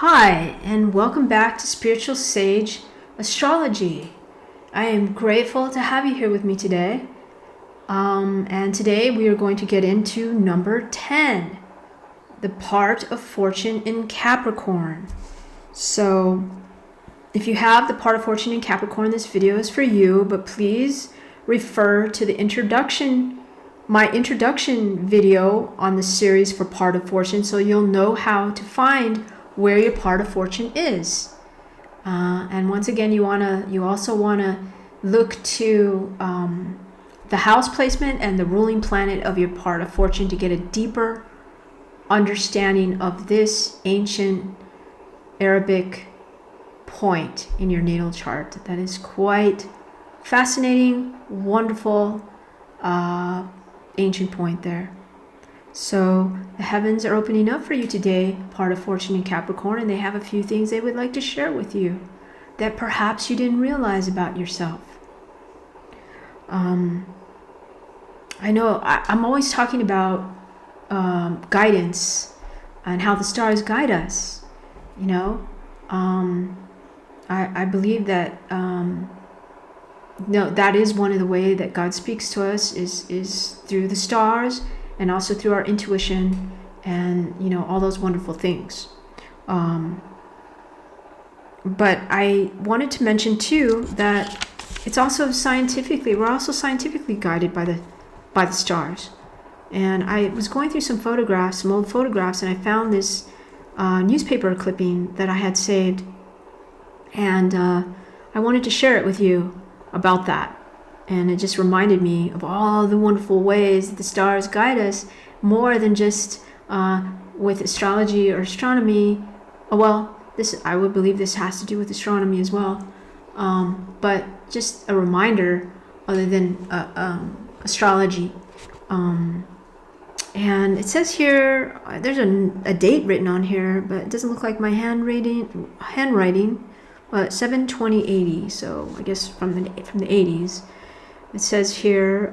Hi, and welcome back to Spiritual Sage Astrology. I am grateful to have you here with me today. And today we are going to get into number 10, the part of fortune in Capricorn. So, if you have the part of fortune in Capricorn, this video is for you, but please refer to the my introduction video on the series for part of fortune, so you'll know how to find where your part of fortune is. And once again, you also wanna look to the house placement and the ruling planet of your part of fortune to get a deeper understanding of this ancient Arabic point in your natal chart. That is quite fascinating, wonderful, ancient point there. So the heavens are opening up for you today, part of fortune in Capricorn, and they have a few things they would like to share with you that perhaps you didn't realize about yourself. I know I'm always talking about guidance and how the stars guide us. You know, I believe that that is one of the ways that God speaks to us is through the stars, and also through our intuition and, all those wonderful things. But I wanted to mention too that it's also we're also scientifically guided by the stars. And I was going through some old photographs, and I found this newspaper clipping that I had saved. And I wanted to share it with you about that. And it just reminded me of all the wonderful ways that the stars guide us, more than just with astrology or astronomy. I would believe this has to do with astronomy as well. But just a reminder other than astrology. And it says here, there's a date written on here, but it doesn't look like my handwriting, but 7/20/80, so I guess from the 80s. It says here,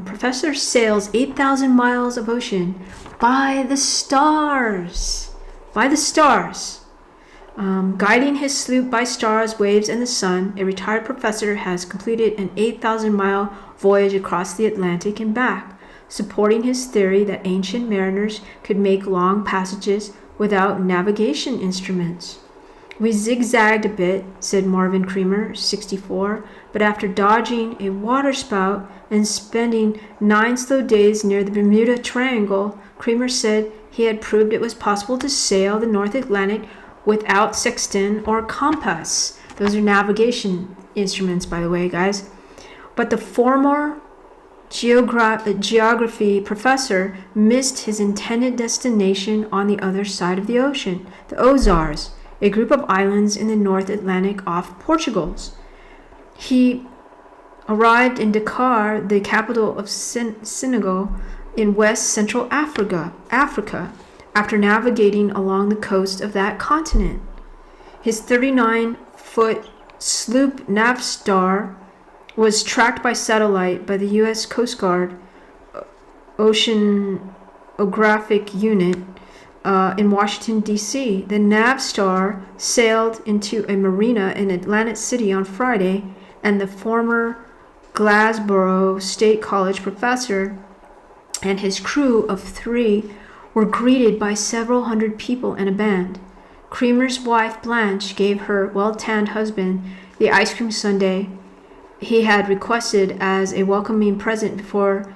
professor sails 8,000 miles of ocean by the stars. Guiding his sloop by stars, waves, and the sun, a retired professor has completed an 8,000-mile voyage across the Atlantic and back, supporting his theory that ancient mariners could make long passages without navigation instruments. We zigzagged a bit, said Marvin Creamer, 64, but after dodging a waterspout and spending 9 slow days near the Bermuda Triangle, Creamer said he had proved it was possible to sail the North Atlantic without sextant or compass. Those are navigation instruments, by the way, guys. But the former geography professor missed his intended destination on the other side of the ocean, the Azores, a group of islands in the North Atlantic off Portugal. He arrived in Dakar, the capital of Senegal, in West Central Africa, after navigating along the coast of that continent. His 39-foot sloop Navstar was tracked by satellite by the U.S. Coast Guard Oceanographic Unit in Washington, D.C. The Navstar sailed into a marina in Atlantic City on Friday, and the former Glasgow State College professor and his crew of 3 were greeted by several hundred people and a band. Creamer's wife, Blanche, gave her well-tanned husband the ice cream sundae he had requested as a welcoming present before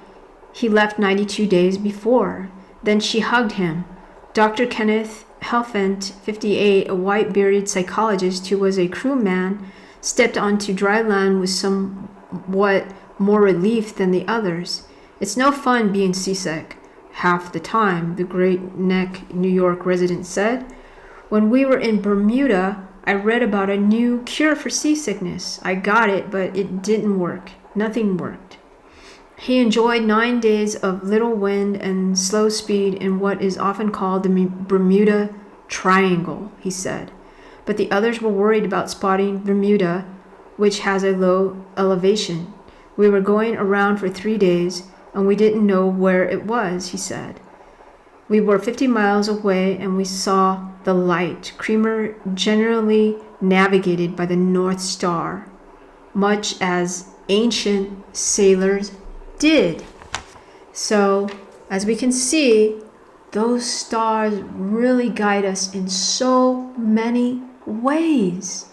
he left 92 days before. Then she hugged him. Dr. Kenneth Helfand, 58, a white-bearded psychologist who was a crewman, stepped onto dry land with somewhat more relief than the others. It's no fun being seasick half the time, the Great Neck, New York resident said. When we were in Bermuda, I read about a new cure for seasickness. I got it, but it didn't work. Nothing worked. He enjoyed 9 days of little wind and slow speed in what is often called the Bermuda Triangle, he said. But the others were worried about spotting Bermuda, which has a low elevation. We were going around for 3 days, and we didn't know where it was, he said. We were 50 miles away, and we saw the light. Creamer generally navigated by the North Star, much as ancient sailors did. So, as we can see, those stars really guide us in so many ways,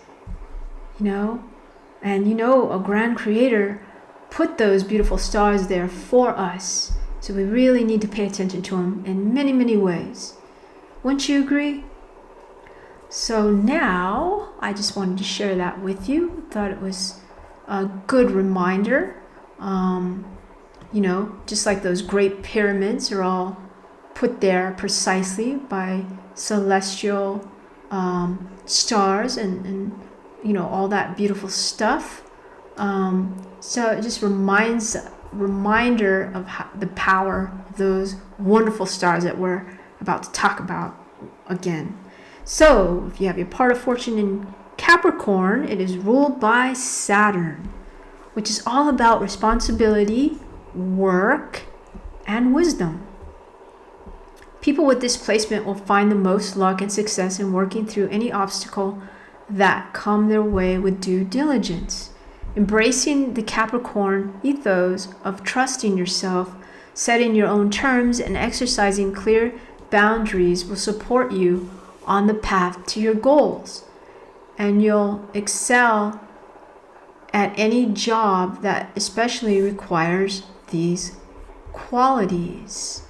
and a grand creator put those beautiful stars there for us. So we really need to pay attention to them in many, many ways. Wouldn't you agree? So now I just wanted to share that with you. Thought it was a good reminder. Just like those great pyramids are all put there precisely by celestial stars and all that beautiful stuff. So it just reminder of the power of those wonderful stars that we're about to talk about again. So if you have your part of fortune in Capricorn, it is ruled by Saturn, which is all about responsibility, work, and wisdom. People with this placement will find the most luck and success in working through any obstacle that come their way with due diligence. Embracing the Capricorn ethos of trusting yourself, setting your own terms, and exercising clear boundaries will support you on the path to your goals. And you'll excel at any job that especially requires these qualities.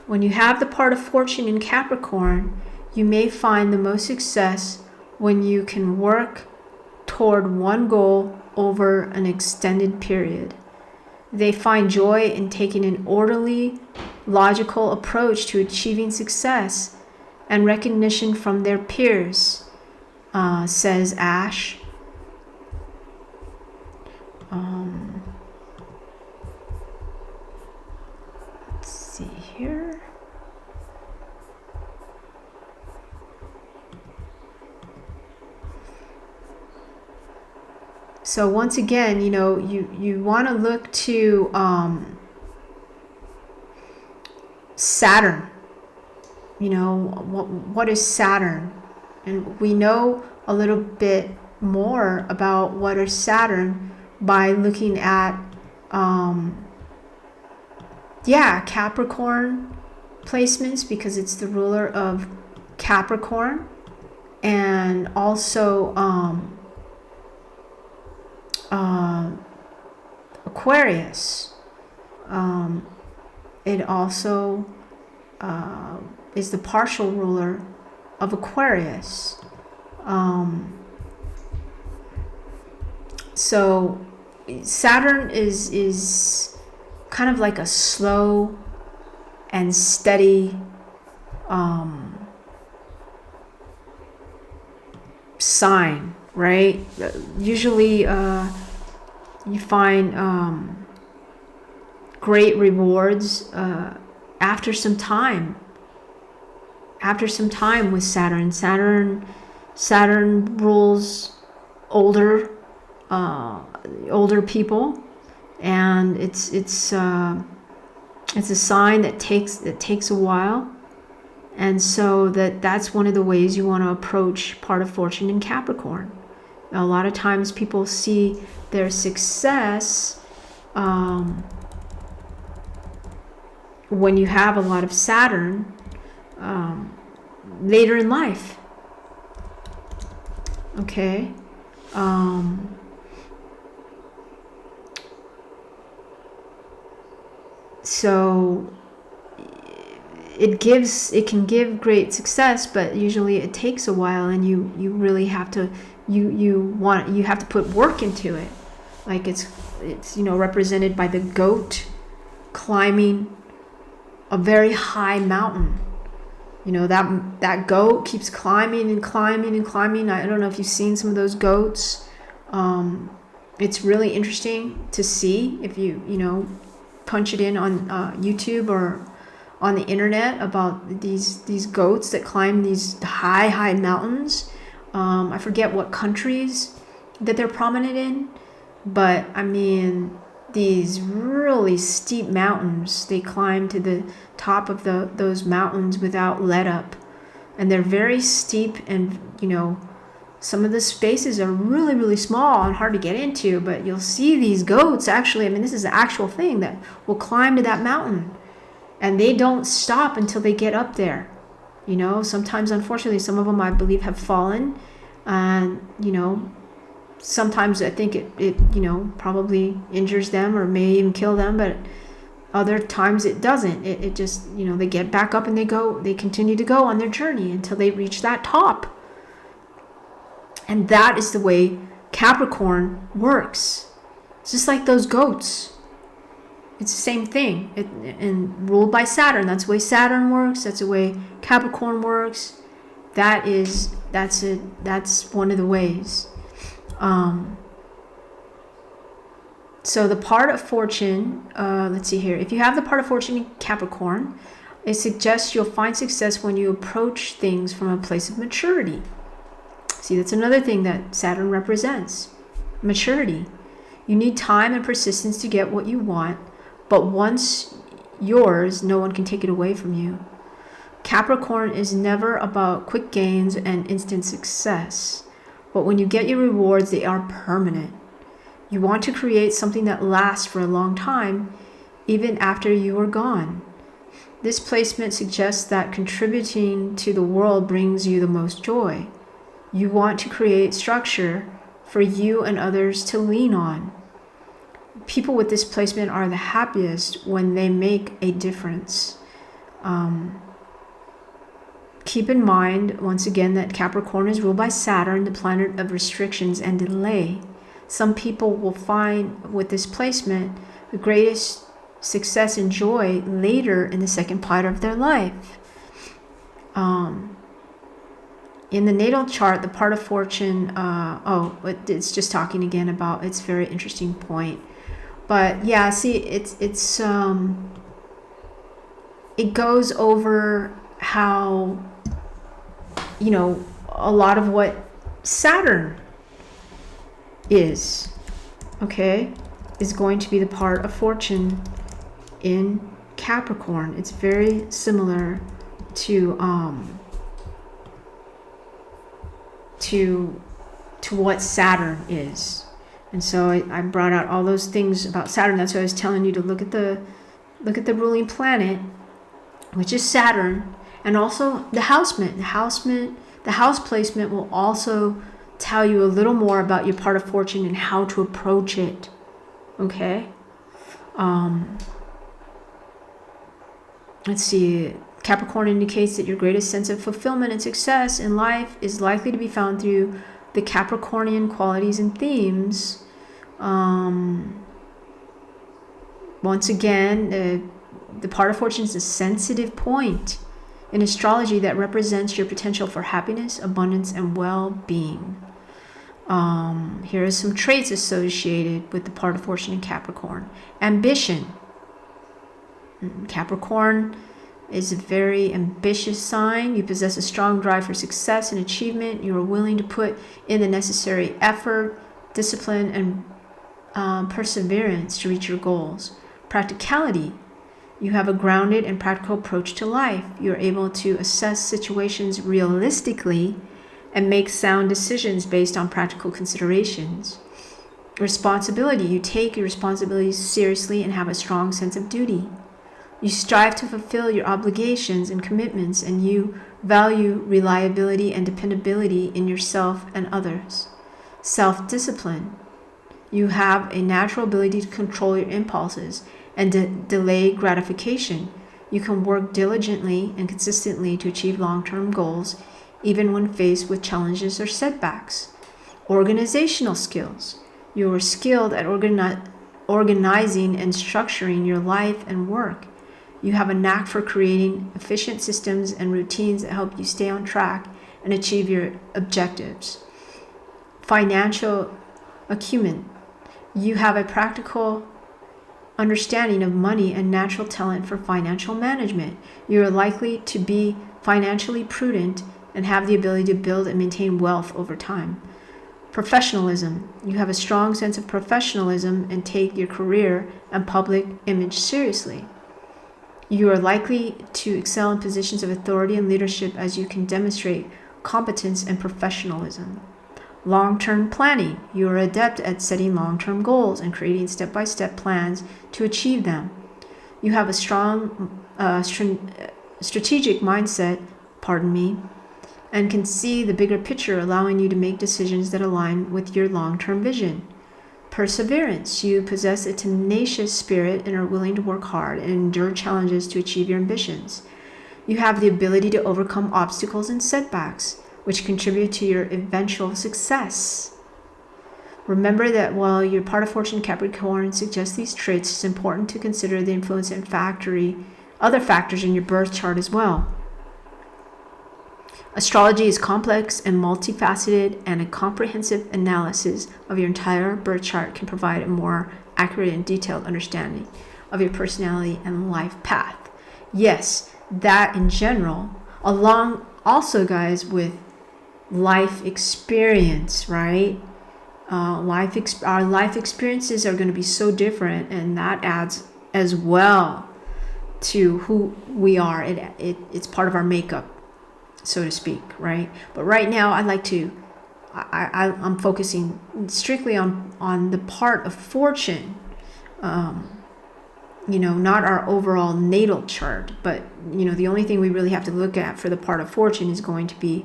When you have the part of fortune in Capricorn, you may find the most success when you can work toward one goal over an extended period. They find joy in taking an orderly, logical approach to achieving success and recognition from their peers, says Ash. Let's see here. So once again, you want to look to Saturn. What is Saturn? And we know a little bit more about what is Saturn by looking at Capricorn placements, because it's the ruler of Capricorn, and also Aquarius. It also is the partial ruler of Aquarius. So Saturn is kind of like a slow and steady sign, right? Usually you find great rewards after some time with Saturn. Saturn rules older people, and it's a sign that takes a while. And so that's one of the ways you want to approach part of fortune in Capricorn. A lot of times people see their success when you have a lot of Saturn later in life. Okay. So it can give great success, but usually it takes a while, and you really have to you have to put work into it. Like it's represented by the goat climbing a very high mountain. That goat keeps climbing and climbing and climbing. I don't know if you've seen some of those goats. It's really interesting to see if you punch it in on YouTube or on the internet about these goats that climb these high mountains. I forget what countries that they're prominent in, but I mean, these really steep mountains. They climb to the top of those mountains without let up. And they're very steep, and some of the spaces are really, really small and hard to get into, but you'll see these goats actually, this is an actual thing that will climb to that mountain, and they don't stop until they get up there. Sometimes, unfortunately, some of them, I believe, have fallen, and sometimes I think it probably injures them or may even kill them, but other times it doesn't. It just, they get back up and they continue to go on their journey until they reach that top. And that is the way Capricorn works. It's just like those goats. It's the same thing. And ruled by Saturn. That's the way Saturn works. That's the way Capricorn works. That's one of the ways. So the part of fortune, let's see here. If you have the part of fortune in Capricorn, it suggests you'll find success when you approach things from a place of maturity. See, that's another thing that Saturn represents. Maturity. You need time and persistence to get what you want, but once yours, no one can take it away from you. Capricorn is never about quick gains and instant success, but when you get your rewards, they are permanent. You want to create something that lasts for a long time, even after you are gone. This placement suggests that contributing to the world brings you the most joy. You want to create structure for you and others to lean on. People with this placement are the happiest when they make a difference. Keep in mind, once again, that Capricorn is ruled by Saturn, the planet of restrictions and delay. Some people will find with this placement the greatest success and joy later in the second part of their life. In the natal chart, the part of fortune, it's just talking again about, it's a very interesting point. But yeah, see, it goes over how, a lot of what Saturn is going to be the part of fortune in Capricorn. It's very similar to what Saturn is. And so I brought out all those things about Saturn. That's why I was telling you to look at the ruling planet, which is Saturn, and also the housemate. The house placement will also tell you a little more about your part of fortune and how to approach it. Okay? Let's see. Capricorn indicates that your greatest sense of fulfillment and success in life is likely to be found through the Capricornian qualities and themes. Once again, the part of fortune is a sensitive point in astrology that represents your potential for happiness, abundance, and well-being. Here are some traits associated with the part of fortune in Capricorn. Ambition. Capricorn is a very ambitious sign. You possess a strong drive for success and achievement. You are willing to put in the necessary effort, discipline, and perseverance to reach your goals. Practicality. You have a grounded and practical approach to life. You are able to assess situations realistically and make sound decisions based on practical considerations. Responsibility. You take your responsibilities seriously and have a strong sense of duty. You strive to fulfill your obligations and commitments, and you value reliability and dependability in yourself and others. Self-discipline. You have a natural ability to control your impulses and delay gratification. You can work diligently and consistently to achieve long-term goals, even when faced with challenges or setbacks. Organizational skills. You are skilled at organizing and structuring your life and work. You have a knack for creating efficient systems and routines that help you stay on track and achieve your objectives. Financial acumen. You have a practical understanding of money and natural talent for financial management. You are likely to be financially prudent and have the ability to build and maintain wealth over time. Professionalism. You have a strong sense of professionalism and take your career and public image seriously. You are likely to excel in positions of authority and leadership as you can demonstrate competence and professionalism. Long-term planning. You are adept at setting long-term goals and creating step-by-step plans to achieve them. You have a strong strategic mindset, and can see the bigger picture, allowing you to make decisions that align with your long-term vision. Perseverance. You possess a tenacious spirit and are willing to work hard and endure challenges to achieve your ambitions. You have the ability to overcome obstacles and setbacks, which contribute to your eventual success. Remember that while your part of Fortune Capricorn suggests these traits, it's important to consider the influence and other factors in your birth chart as well. Astrology is complex and multifaceted, and a comprehensive analysis of your entire birth chart can provide a more accurate and detailed understanding of your personality and life path. Yes, that in general, along also, guys, with life experience, right? Our life experiences are going to be so different, and that adds as well to who we are. It's part of our makeup, so to speak, right? But right now, I'm focusing strictly on the part of fortune, not our overall natal chart, but the only thing we really have to look at for the part of fortune is going to be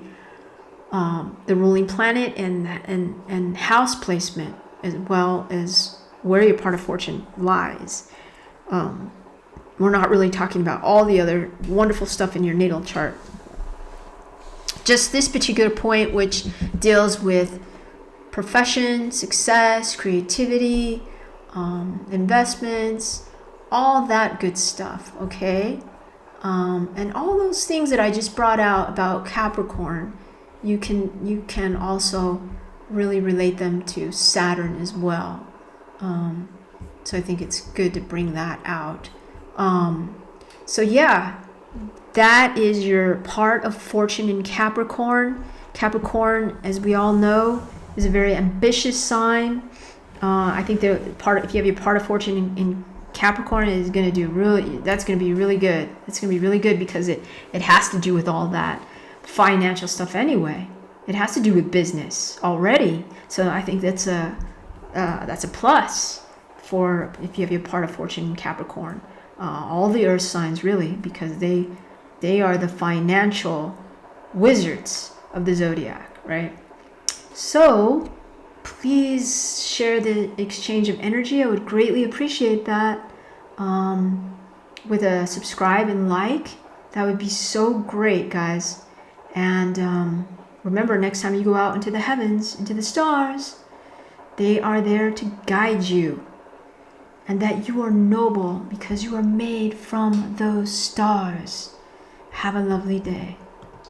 the ruling planet and house placement, as well as where your part of fortune lies. We're not really talking about all the other wonderful stuff in your natal chart. Just this particular point, which deals with profession, success, creativity, investments, all that good stuff, okay? And all those things that I just brought out about Capricorn, you can also really relate them to Saturn as well. So I think it's good to bring that out. So yeah, that is your part of fortune in Capricorn. Capricorn, as we all know, is a very ambitious sign. I think if you have your part of fortune in Capricorn, is going to do that's going to be really good. It's going to be really good because it has to do with all that financial stuff anyway. It has to do with business already. So I think that's a plus for if you have your part of fortune in Capricorn. All the earth signs really, because they are the financial wizards of the zodiac, right? So please share the exchange of energy. I would greatly appreciate that. With a subscribe and like, that would be so great, guys. And remember, next time you go out into the heavens, into the stars, they are there to guide you, and that you are noble because you are made from those stars. Have a lovely day.